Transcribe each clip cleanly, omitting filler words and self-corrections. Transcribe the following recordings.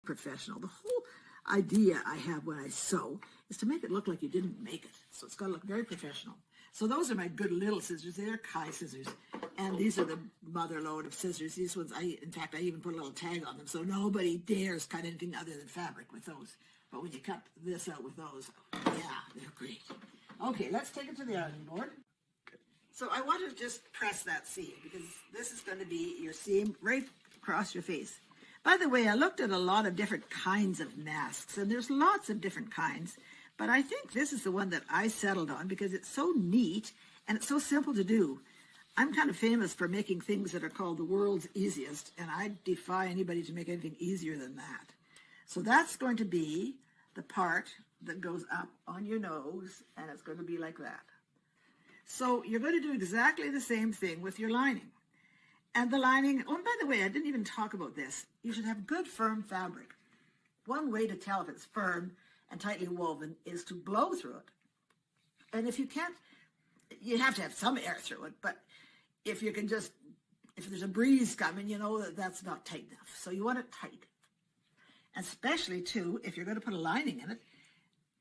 professional. The whole idea I have when I sew is to make it look like you didn't make it. So it's got to look very professional. So those are my good little scissors. They're Kai scissors. And these are the mother load of scissors. These ones, in fact, I even put a little tag on them. So nobody dares cut anything other than fabric with those. But when you cut this out with those, yeah, they're great. Okay, let's take it to the ironing board. So I want to just press that seam because this is going to be your seam right across your face. By the way, I looked at a lot of different kinds of masks, and there's lots of different kinds, but I think this is the one that I settled on because it's so neat and it's so simple to do. I'm kind of famous for making things that are called the world's easiest, and I defy anybody to make anything easier than that. So that's going to be the part that goes up on your nose, and it's going to be like that. So you're going to do exactly the same thing with your lining. And the lining, oh, and by the way, I didn't even talk about this. You should have good firm fabric. One way to tell if it's firm and tightly woven is to blow through it. And if you can't, you have to have some air through it, but if you can just, if there's a breeze coming, you know that that's not tight enough. So you want it tight. Especially, too, if you're going to put a lining in it,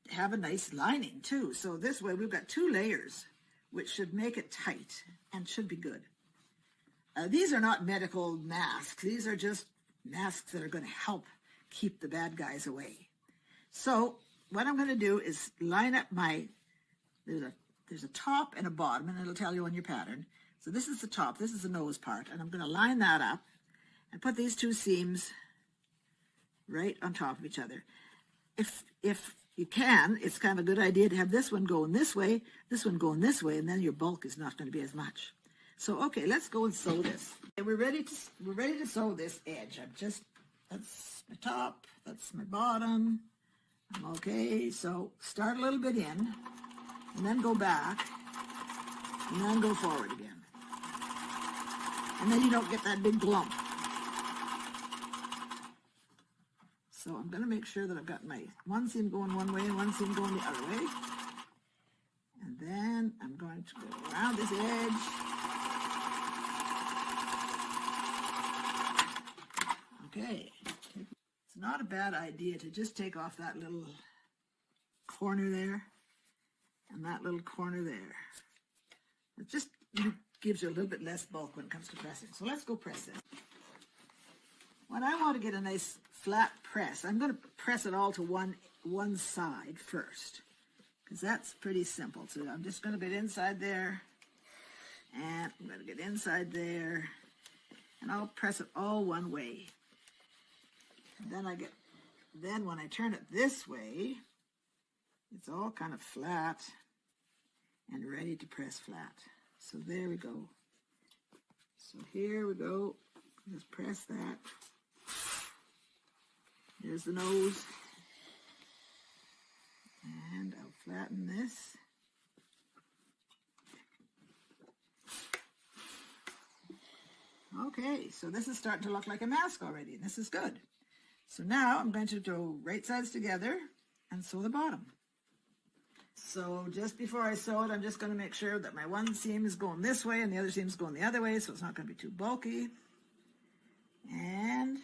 have a nice lining, too. So this way, we've got 2 layers, which should make it tight and should be good. These are not medical masks. These are just masks that are going to help keep the bad guys away. So what I'm going to do is line up my, there's a top and a bottom, and it'll tell you on your pattern. So this is the top, this is the nose part, and I'm going to line that up and put these 2 seams right on top of each other. If you can, it's kind of a good idea to have this one going this way, this one going this way, and then your bulk is not going to be as much. So, okay, let's go and sew this. Okay, we're ready to sew this edge. That's my top, that's my bottom. Okay, so start a little bit in, and then go back, and then go forward again. And then you don't get that big lump. So I'm going to make sure that I've got my one seam going one way and one seam going the other way. And then I'm going to go around this edge. Okay, it's not a bad idea to just take off that little corner there and that little corner there. It just gives you a little bit less bulk when it comes to pressing. So let's go press this. When I want to get a nice flat press, I'm going to press it all to one side first because that's pretty simple. So I'm just going to get inside there and I'm going to get inside there and I'll press it all one way. Then when I turn it this way, it's all kind of flat and ready to press flat. So there we go. So here we go. Just press that. There's the nose. And I'll flatten this. Okay, so this is starting to look like a mask already. This is good. So now I'm going to go right sides together and sew the bottom. So just before I sew it, I'm just going to make sure that my one seam is going this way and the other seam is going the other way, so it's not going to be too bulky. And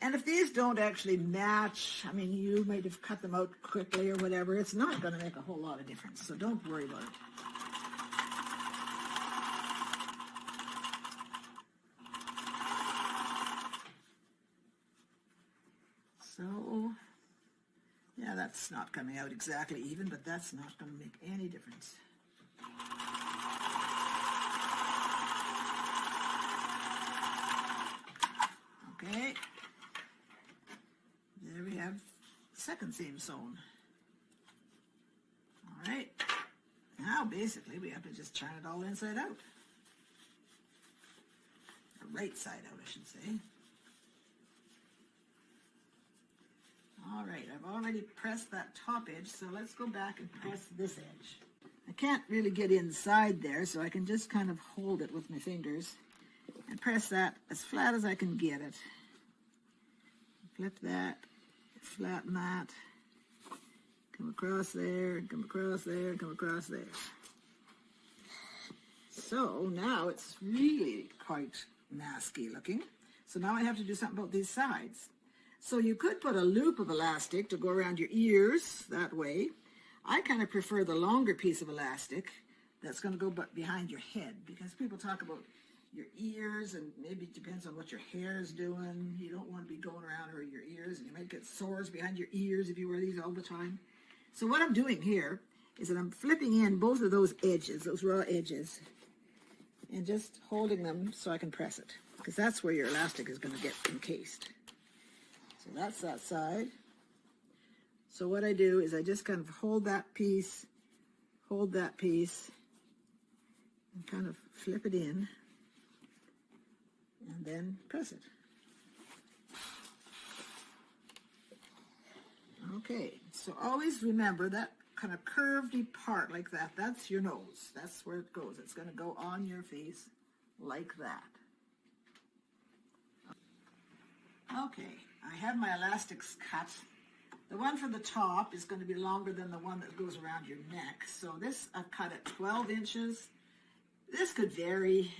if these don't actually match, I mean, you might have cut them out quickly or whatever, it's not going to make a whole lot of difference, so don't worry about it. So, yeah, that's not coming out exactly even, but that's not going to make any difference. Okay, there we have the second seam sewn. All right, now basically we have to just turn it all inside out. Or right side out, I should say. All right, I've already pressed that top edge, so let's go back and press this edge. I can't really get inside there, so I can just kind of hold it with my fingers and press that as flat as I can get it. Flip that, flatten that, come across there, come across there, come across there. So now it's really quite masky looking. So now I have to do something about these sides. So you could put a loop of elastic to go around your ears that way. I kind of prefer the longer piece of elastic that's going to go behind your head, because people talk about your ears, and maybe it depends on what your hair is doing. You don't want to be going around over your ears, and you might get sores behind your ears if you wear these all the time. So what I'm doing here is that I'm flipping in both of those edges, those raw edges, and just holding them so I can press it, because that's where your elastic is going to get encased. So that's that side. So what I do is I just kind of hold that piece, and kind of flip it in, and then press it. Okay, so always remember that kind of curvedy part like that, that's your nose. That's where it goes. It's going to go on your face like that. Okay, I have my elastics cut. The one for the top is going to be longer than the one that goes around your neck. So this I've cut at 12 inches. This could vary,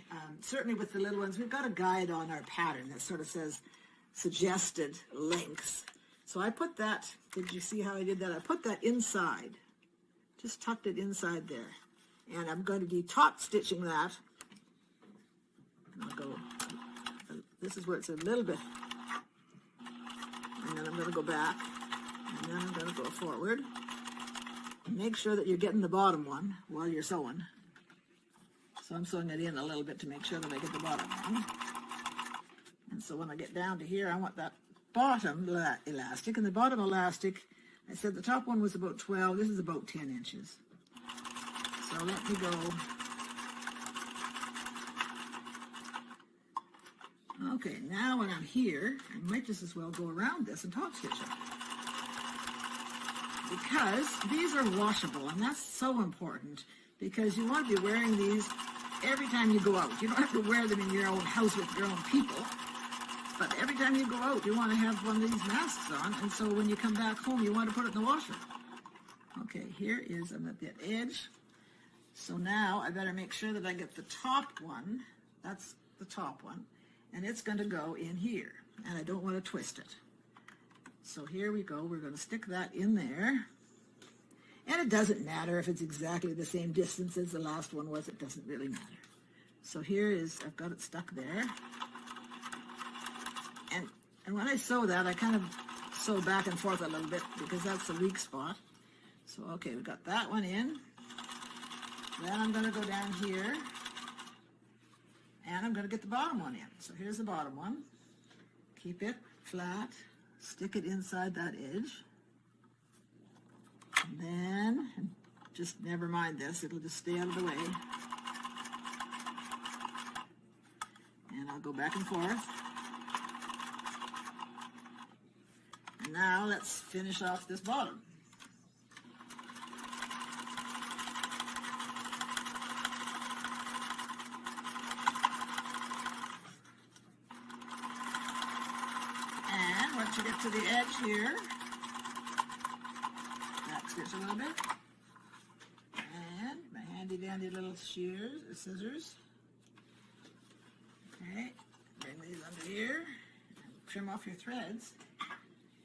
certainly with the little ones. We've got a guide on our pattern that sort of says suggested lengths. So I put that, did you see how I did that? I put that inside, just tucked it inside there. And I'm going to be top stitching that. And I'll go, this is where it's a little bit, and then I'm going to go back, and then I'm going to go forward. Make sure that you're getting the bottom one while you're sewing. So I'm sewing it in a little bit to make sure that I get the bottom one. And so when I get down to here, I want that bottom elastic. And the bottom elastic, I said the top one was about 12. This is about 10 inches. So let me go. Okay, now when I'm here, I might just as well go around this and top stitch it. Because these are washable, and that's so important, because you want to be wearing these every time you go out. You don't have to wear them in your own house with your own people, but every time you go out, you want to have one of these masks on, and so when you come back home, you want to put it in the washer. Okay, here is, I'm at the edge, so now I better make sure that I get the top one. That's the top one, and it's going to go in here, and I don't want to twist it. So here we go, we're going to stick that in there. And it doesn't matter if it's exactly the same distance as the last one was, it doesn't really matter. So here is, I've got it stuck there. And when I sew that, I kind of sew back and forth a little bit because that's the weak spot. So okay, we got that one in. Then I'm going to go down here, and I'm going to get the bottom one in. So here's the bottom one. Keep it flat, stick it inside that edge. And then, just never mind this, it'll just stay out of the way. And I'll go back and forth. And now let's finish off this bottom. And once you get to the edge here, stitch a little bit, and my handy dandy little scissors. Okay, bring these under here, and trim off your threads,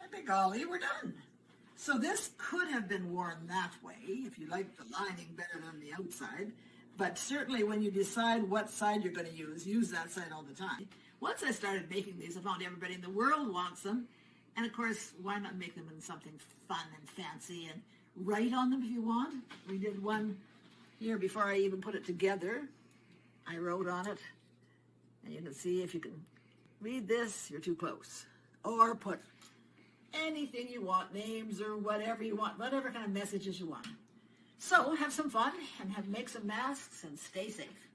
and by golly, we're done. So this could have been worn that way if you like the lining better than the outside, but certainly when you decide what side you're going to use that side all the time. Once I started making these, I found everybody in the world wants them, and of course, why not make them in something fun and fancy and write on them if you want. We did one here before I even put it together. I wrote on it, and you can see if you can read this, you're too close. Or put anything you want, names or whatever you want, whatever kind of messages you want. So have some fun and make some masks and stay safe.